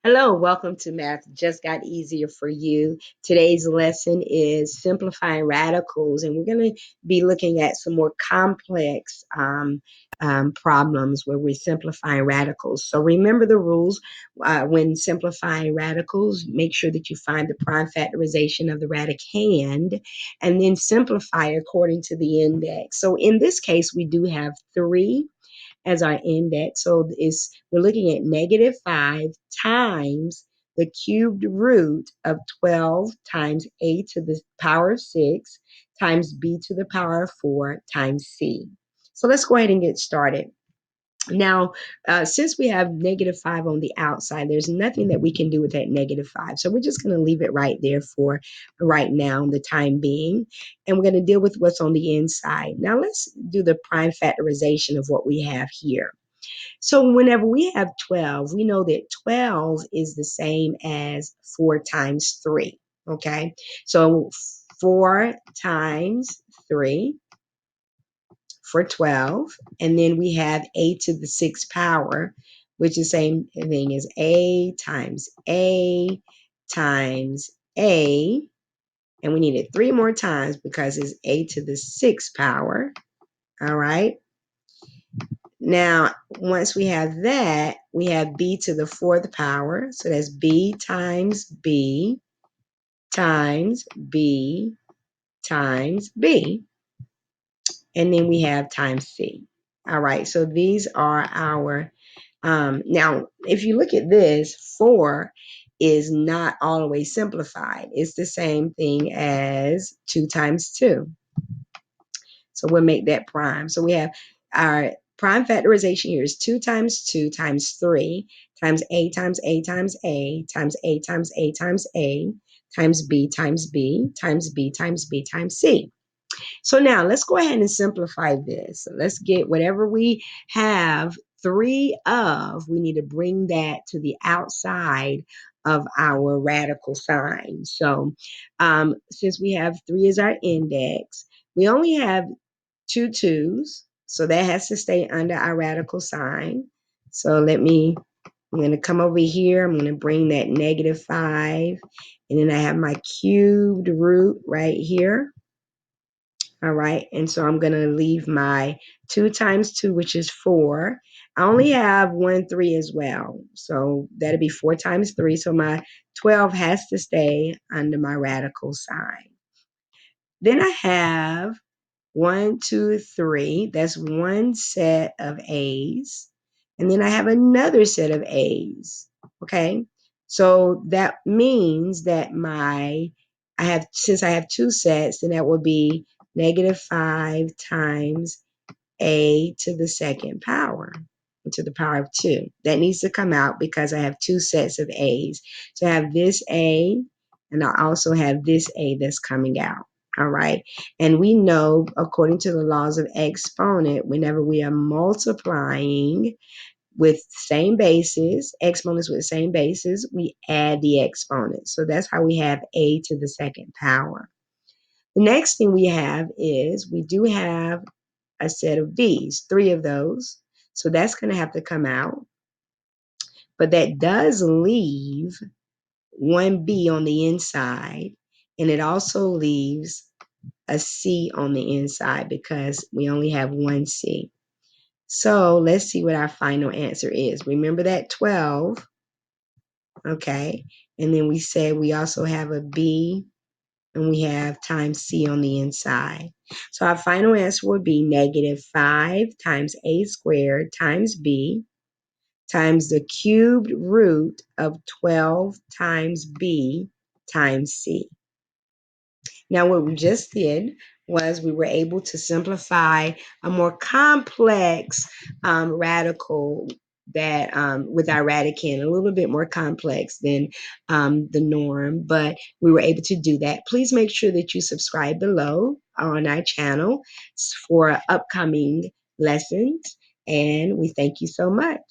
Hello, welcome to Math Just Got Easier for You. Today's lesson is simplifying radicals, and we're going to be looking at some more complex problems where we're simplifying radicals. So remember the rules when simplifying radicals. Make sure that you find the prime factorization of the radicand and then simplify according to the index. So in this case, we do have 3 as our index. So we're looking at -5 times the cubed root of 12 times a to the power of 6 times b to the power of 4 times c. So let's go ahead and get started. Now, since we have -5 on the outside, there's nothing that we can do with that -5. So we're just going to leave it right there for right now, the time being. And we're going to deal with what's on the inside. Now, let's do the prime factorization of what we have here. So whenever we have 12, we know that 12 is the same as 4 times 3. Okay, so 4 times 3 for 12, and then we have a to the 6th power, which is the same thing as a times a times a, and we need it 3 more times because it's a to the 6th power. All right, now once we have that, we have b to the 4th power, so that's b times b times b times b, and then we have times c. All right, so these are our now, if you look at this, 4 is not always simplified. It's the same thing as 2 times 2. So we'll make that prime. So we have our prime factorization here is 2 times 2 times 3 times a times a times a times a times a times a times b times b times b times b times c. So now let's go ahead and simplify this. Let's get whatever we have 3 of, we need to bring that to the outside of our radical sign. So since we have 3 as our index, we only have 2 2's. So that has to stay under our radical sign. So I'm going to come over here. I'm going to bring that -5. And then I have my cubed root right here. All right, and so I'm going to leave my 2 times 2, which is 4. I only have 1 3 as well, so that'll be 4 times 3. So my 12 has to stay under my radical sign. Then I have 1 2 3. That's one set of A's, and then I have another set of A's. Okay, so that means that since I have 2 sets, then that will be -5 times a to the 2nd power, to the power of 2. That needs to come out because I have 2 sets of A's. So I have this A, and I also have this A that's coming out. All right. And we know, according to the laws of exponent, whenever we are multiplying with same bases, exponents with same bases, we add the exponent. So that's how we have a to the 2nd power. The next thing we have is we do have a set of B's, 3 of those. So that's going to have to come out. But that does leave one B on the inside. And it also leaves a C on the inside because we only have one C. So let's see what our final answer is. Remember that 12. Okay. And then we said we also have a B, and we have times C on the inside. So our final answer would be -5 times A squared times B times the cubed root of 12 times B times C. Now what we just did was we were able to simplify a more complex radical that with our radicand, a little bit more complex than the norm, but we were able to do that. Please make sure that you subscribe below on our channel for upcoming lessons, and we thank you so much.